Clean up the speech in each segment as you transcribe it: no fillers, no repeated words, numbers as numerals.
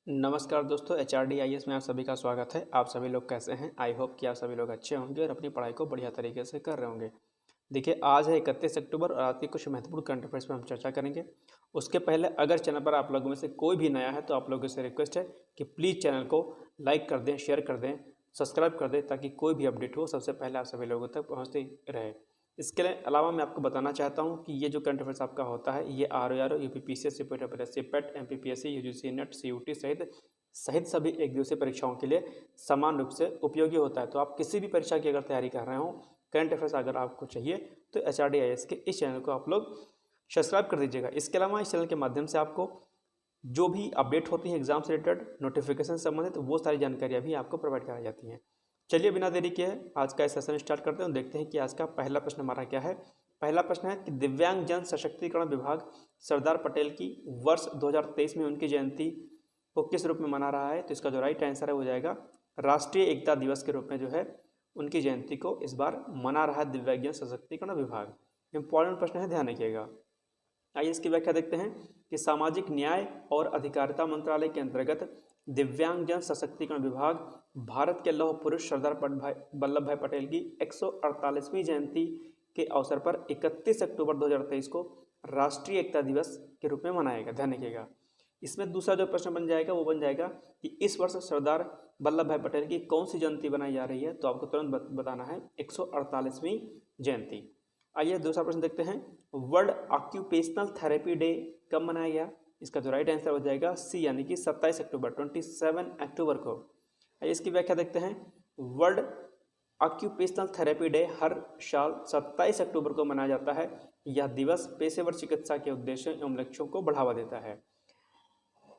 नमस्कार दोस्तों, HRD IAS में आप सभी का स्वागत है। आप सभी लोग कैसे हैं? आई होप कि आप सभी लोग अच्छे होंगे और अपनी पढ़ाई को बढ़िया तरीके से कर रहे होंगे। देखिए, आज है 31 अक्टूबर और आज की कुछ महत्वपूर्ण करंट अफेयर्स पर हम चर्चा करेंगे। उसके पहले अगर चैनल पर आप लोगों में से कोई भी नया है तो आप लोगों से रिक्वेस्ट है कि प्लीज़ चैनल को लाइक कर दें, शेयर कर दें, सब्सक्राइब कर दें ताकि कोई भी अपडेट हो सबसे पहले आप सभी लोगों तक पहुँचती रहे। इसके अलावा मैं आपको बताना चाहता हूँ कि ये जो करंट अफेयर्स आपका होता है ये RO, UPPCS, CPET, MPPSC, UGC net, CUT सहित सभी एक दिवसीय परीक्षाओं के लिए समान रूप से उपयोगी होता है। तो आप किसी भी परीक्षा की अगर तैयारी कर रहे हो, करंट अफेयर्स अगर आपको चाहिए तो HRD IAS के इस चैनल को आप लोग सब्सक्राइब कर दीजिएगा। इसके अलावा इस चैनल के माध्यम से आपको जो भी अपडेट होती है एग्जाम से रिलेटेड, नोटिफिकेशन संबंधित, तो वो सारी जानकारियाँ भी आपको प्रोवाइड कराई जाती हैं। चलिए बिना देरी किए आज का सेशन स्टार्ट करते हैं और देखते हैं कि आज का पहला प्रश्न हमारा क्या है। पहला प्रश्न है कि दिव्यांग जन सशक्तिकरण विभाग सरदार पटेल की वर्ष 2023 में उनकी जयंती को किस रूप में मना रहा है? तो इसका जो राइट आंसर है वो जाएगा राष्ट्रीय एकता दिवस के रूप में जो है उनकी जयंती को इस बार मना रहा है दिव्यांग जन सशक्तिकरण विभाग। इंपॉर्टेंट प्रश्न है, ध्यान रखिएगा। आइए इसकी व्याख्या देखते हैं कि सामाजिक न्याय और अधिकारिता मंत्रालय के अंतर्गत दिव्यांगजन सशक्तिकरण विभाग भारत के लौह पुरुष सरदार वल्लभ भाई पटेल की 148वीं जयंती के अवसर पर 31 अक्टूबर 2023 को राष्ट्रीय एकता दिवस के रूप में मनाएगा। ध्यान रखिएगा। इसमें दूसरा जो प्रश्न बन जाएगा वो बन जाएगा कि इस वर्ष सरदार वल्लभ भाई पटेल की कौन सी जयंती बनाई जा रही है? तो आपको तुरंत बताना है 148वीं जयंती। आइए दूसरा प्रश्न देखते हैं। वर्ल्ड ऑक्यूपेशनल थेरेपी डे कब मनाया गया? इसका जो राइट आंसर हो जाएगा सी, यानी कि 27 अक्टूबर 27 अक्टूबर को। आइए इसकी व्याख्या देखते हैं। वर्ल्ड ऑक्यूपेशनल थेरेपी डे हर साल 27 अक्टूबर को मनाया जाता है। यह दिवस पेशेवर चिकित्सा के उद्देश्यों एवं लक्ष्यों को बढ़ावा देता है।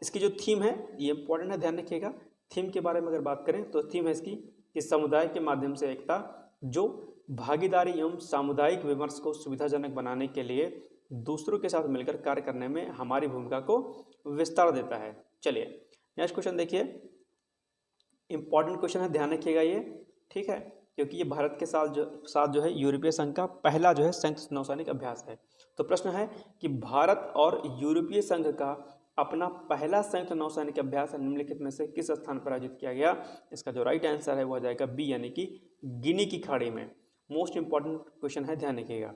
इसकी जो थीम है ये इंपॉर्टेंट है, ध्यान रखिएगा। थीम के बारे में अगर बात करें तो थीम है इसकी कि समुदाय के माध्यम से एकता, जो भागीदारी एवं सामुदायिक विमर्श को सुविधाजनक बनाने के लिए दूसरों के साथ मिलकर कार्य करने में हमारी भूमिका को विस्तार देता है। चलिए नेक्स्ट क्वेश्चन देखिए। इंपॉर्टेंट क्वेश्चन है, ध्यान रखिएगा ये, ठीक है, क्योंकि ये भारत के साथ जो है यूरोपीय संघ का पहला जो है संयुक्त नौसैनिक अभ्यास है। तो प्रश्न है कि भारत और यूरोपीय संघ का अपना पहला संयुक्त नौसैनिक अभ्यास निम्नलिखित में से किस स्थान पर आयोजित किया गया? इसका जो राइट आंसर है वो आ जाएगा बी, यानी कि गिनी की खाड़ी में। मोस्ट इंपॉर्टेंट क्वेश्चन है, ध्यान रखिएगा।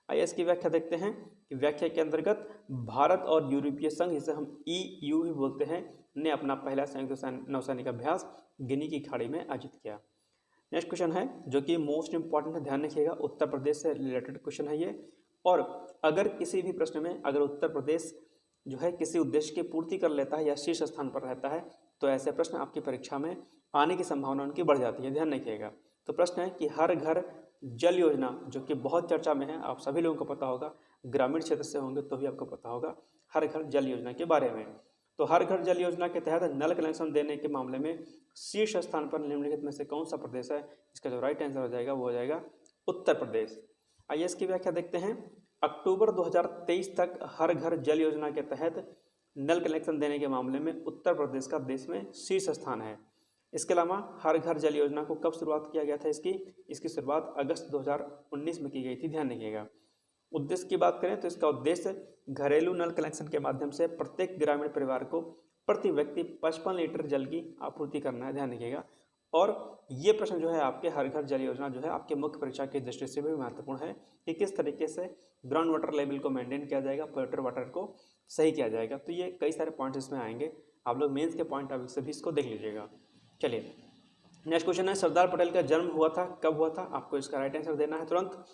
आइए इसकी व्याख्या देखते हैं कि व्याख्या के अंतर्गत भारत और यूरोपीय संघ, जिसे हम EU भी बोलते हैं, ने अपना पहला संयुक्त नौसैनिक अभ्यास गिनी की खाड़ी में आयोजित किया। नेक्स्ट क्वेश्चन है जो कि मोस्ट इंपॉर्टेंट है, ध्यान रखिएगा। उत्तर प्रदेश से रिलेटेड क्वेश्चन है ये। और अगर किसी भी प्रश्न में अगर उत्तर प्रदेश जो है किसी उद्देश्य की पूर्ति कर लेता है या शीर्ष स्थान पर रहता है तो ऐसे प्रश्न आपकी परीक्षा में आने की संभावना उनकी बढ़ जाती है, ध्यान रखिएगा। तो प्रश्न है कि हर घर जल योजना, जो कि बहुत चर्चा में है, आप सभी लोगों को पता होगा, ग्रामीण क्षेत्र से होंगे तो भी आपको पता होगा हर घर जल योजना के बारे में। तो हर घर जल योजना के तहत नल कनेक्शन देने के मामले में शीर्ष स्थान पर निम्नलिखित में से कौन सा प्रदेश है? इसका जो राइट आंसर हो जाएगा वो हो जाएगा उत्तर प्रदेश। आइए इसकी व्याख्या देखते हैं। अक्टूबर 2023 तक हर घर जल योजना के तहत नल कनेक्शन देने के मामले में उत्तर प्रदेश का देश में शीर्ष स्थान है। इसके अलावा हर घर जल योजना को कब शुरुआत किया गया था? इसकी शुरुआत अगस्त 2019 में की गई थी, ध्यान रखिएगा। उद्देश्य की बात करें तो इसका उद्देश्य घरेलू नल कनेक्शन के माध्यम से प्रत्येक ग्रामीण परिवार को प्रति व्यक्ति 55 लीटर जल की आपूर्ति करना है, ध्यान रखिएगा। और ये प्रश्न जो है आपके हर घर जल योजना जो है आपके मुख्य परीक्षा की दृष्टि से भी महत्वपूर्ण है कि किस तरीके से ग्राउंड वाटर लेवल को मेंटेन किया जाएगा, पोल्यूटेड वाटर को सही किया जाएगा। तो ये कई सारे पॉइंट्स इसमें आएंगे, आप लोग मेंस के पॉइंट ऑफ व्यू से भी इसको देख लीजिएगा। चलिए नेक्स्ट क्वेश्चन है, सरदार पटेल का जन्म हुआ था, कब हुआ था? आपको इसका राइट आंसर देना है तुरंत।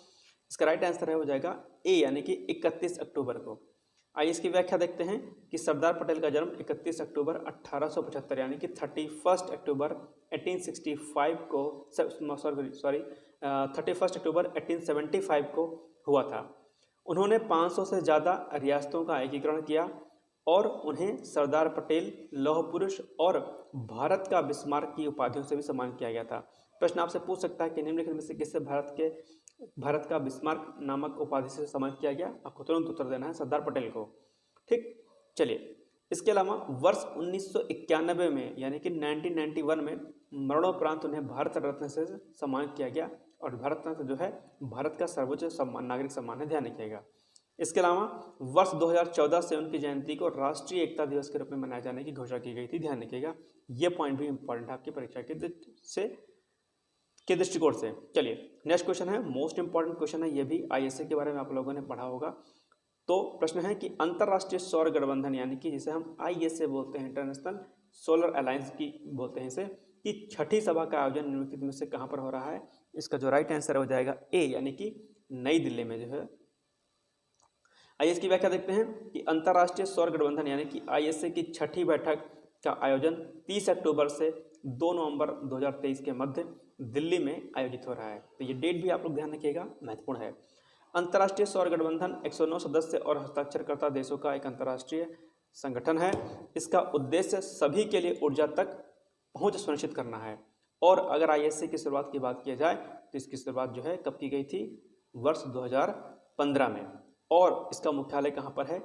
इसका राइट आंसर है हो जाएगा ए, यानी कि 31 अक्टूबर को। आइए इसकी व्याख्या देखते हैं कि सरदार पटेल का जन्म 31 अक्टूबर 1875 यानी कि 31 अक्टूबर 1865 को 31 अक्टूबर 1875 को हुआ था। उन्होंने 500 से ज़्यादा रियासतों का एकीकरण किया और उन्हें सरदार पटेल, लौह पुरुष और भारत का बिस्मार्क की उपाधियों से भी सम्मानित किया गया था। प्रश्न आपसे पूछ सकता है कि निम्नलिखित में से किससे भारत का बिस्मार्क नामक उपाधि से सम्मानित किया गया? आपको तुरंत उत्तर देना है सरदार पटेल को, ठीक। चलिए इसके अलावा वर्ष 1991 में यानी कि 1991 में मरणोपरांत उन्हें भारत रत्न से सम्मानित किया गया। और भारत रत्न जो है भारत का सर्वोच्च सम्मान, नागरिक सम्मान है, ध्यान रखिएगा। इसके अलावा वर्ष 2014 से उनकी जयंती को राष्ट्रीय एकता दिवस के रूप में मनाए जाने की घोषणा की गई थी। ध्यान रखिएगा, ये पॉइंट भी इंपॉर्टेंट है आपकी परीक्षा के दृष्टिकोण से। चलिए नेक्स्ट क्वेश्चन है, मोस्ट इंपॉर्टेंट क्वेश्चन है, ये भी आईएसए के बारे में आप लोगों ने पढ़ा होगा। तो प्रश्न है कि अंतरराष्ट्रीय सौर गठबंधन यानी कि जिसे हम आईएसए बोलते हैं, इंटरनेशनल सोलर अलायंस की बोलते हैं इसे, कि छठी सभा का आयोजन निम्नलिखित में से कहाँ पर हो रहा है? इसका जो राइट आंसर हो जाएगा ए, यानी कि नई दिल्ली में जो है। आइए इसकी व्याख्या देखते हैं कि अंतरराष्ट्रीय सौर गठबंधन यानी कि आईएसए की छठी बैठक का आयोजन 30 अक्टूबर से 2 नवंबर 2023 के मध्य दिल्ली में आयोजित हो रहा है। तो ये डेट भी आप लोग ध्यान रखिएगा, महत्वपूर्ण है। अंतर्राष्ट्रीय सौर गठबंधन 109 सदस्य और हस्ताक्षरकर्ता देशों का एक अंतर्राष्ट्रीय संगठन है। इसका उद्देश्य सभी के लिए ऊर्जा तक पहुंच सुनिश्चित करना है। और अगर आईएसए की शुरुआत की बात की जाए तो इसकी शुरुआत जो है कब की गई थी? वर्ष 2015 में। और इसका मुख्यालय कहाँ पर है?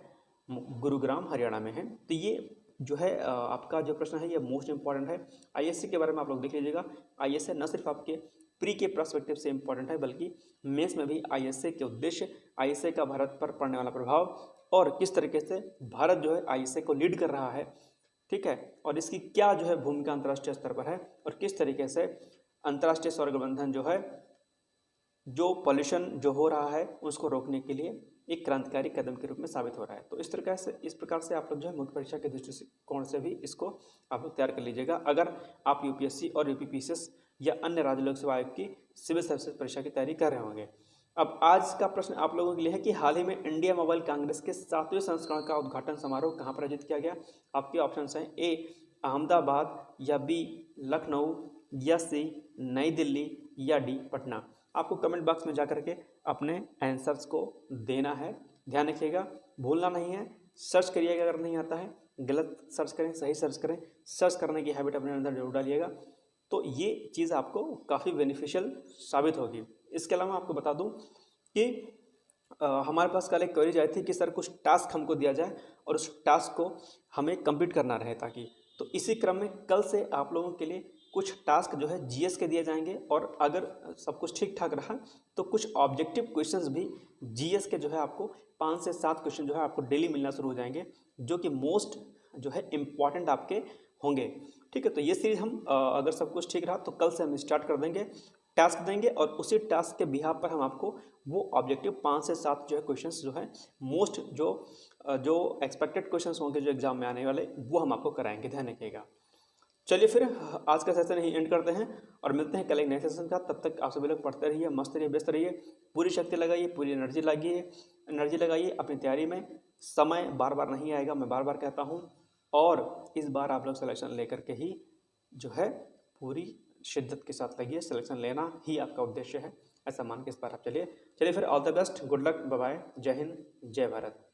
गुरुग्राम हरियाणा में है। तो ये जो है आपका जो प्रश्न है ये मोस्ट इंपॉर्टेंट है। आईएसए के बारे में आप लोग देख लीजिएगा। आईएसए न सिर्फ आपके प्री के पर्सपेक्टिव से इंपॉर्टेंट है बल्कि मेंस में भी आईएसए के उद्देश्य, आईएसए का भारत पर पड़ने वाला प्रभाव और किस तरीके से भारत जो है आईएसए को लीड कर रहा है, ठीक है, और इसकी क्या जो है भूमिका अंतर्राष्ट्रीय स्तर पर है और किस तरीके से अंतर्राष्ट्रीय सौर गठबंधन जो है जो पॉल्यूशन जो हो रहा है उसको रोकने के लिए एक क्रांतिकारी कदम के रूप में साबित हो रहा है। तो इस प्रकार से आप लोग जो है मुख्य परीक्षा के दृष्टिकोण से भी इसको आप लोग तैयार कर लीजिएगा अगर आप यूपीएससी और यूपीपीसीएस या अन्य राज्य लोक सेवा आयोग की सिविल सर्विसेज परीक्षा की तैयारी कर रहे होंगे। अब आज का प्रश्न आप लोगों के लिए है कि हाल ही में इंडिया मोबाइल कांग्रेस के 7वें संस्करण का उद्घाटन समारोह कहाँ पर आयोजित किया गया? आपके ऑप्शन हैं ए अहमदाबाद, या बी लखनऊ, या सी नई दिल्ली, या डी पटना। आपको कमेंट बॉक्स में जाकर के अपने आंसर्स को देना है। ध्यान रखिएगा, भूलना नहीं है। सर्च करिएगा, अगर नहीं आता है गलत सर्च करें, सही सर्च करें। सर्च करने की हैबिट अपने अंदर जरूर डालिएगा, तो ये चीज़ आपको काफ़ी बेनिफिशियल साबित होगी। इसके अलावा आपको बता दूं कि हमारे पास कल एक क्वेरीज आई थी कि सर कुछ टास्क हमको दिया जाए और उस टास्क को हमें कंप्लीट करना रहे ताकि, तो इसी क्रम में कल से आप लोगों के लिए कुछ टास्क जो है जीएस के दिए जाएंगे और अगर सब कुछ ठीक ठाक रहा तो कुछ ऑब्जेक्टिव क्वेश्चंस भी जीएस के जो है आपको 5 से 7 क्वेश्चन जो है आपको डेली मिलना शुरू हो जाएंगे, जो कि मोस्ट जो है इम्पॉर्टेंट आपके होंगे। ठीक है, तो ये सीरीज हम अगर सब कुछ ठीक रहा तो कल से हम स्टार्ट कर देंगे, टास्क देंगे और उसी टास्क के बिहाफ पर हम आपको वो ऑब्जेक्टिव 5 से 7 जो है क्वेश्चंस जो है मोस्ट जो एक्सपेक्टेड क्वेश्चंस होंगे जो एग्जाम में आने वाले वो हम आपको कराएंगे। ध्यान रखिएगा। चलिए फिर आज का सेशन यही एंड करते हैं और मिलते हैं कल एक नए सेशन का। तब तक आप सभी लोग पढ़ते रहिए, मस्त रहिए, व्यस्त रहिए, पूरी शक्ति लगाइए, पूरी एनर्जी लगाइए अपनी तैयारी में। समय बार बार नहीं आएगा, मैं बार बार कहता हूँ, और इस बार आप लोग सिलेक्शन लेकर के ही जो है पूरी शिद्दत के साथ लगिए। सिलेक्शन लेना ही आपका उद्देश्य है, ऐसा मान के इस बार आप चलिए फिर। All the best, good luck, bye bye, जय हिंद, जय भारत।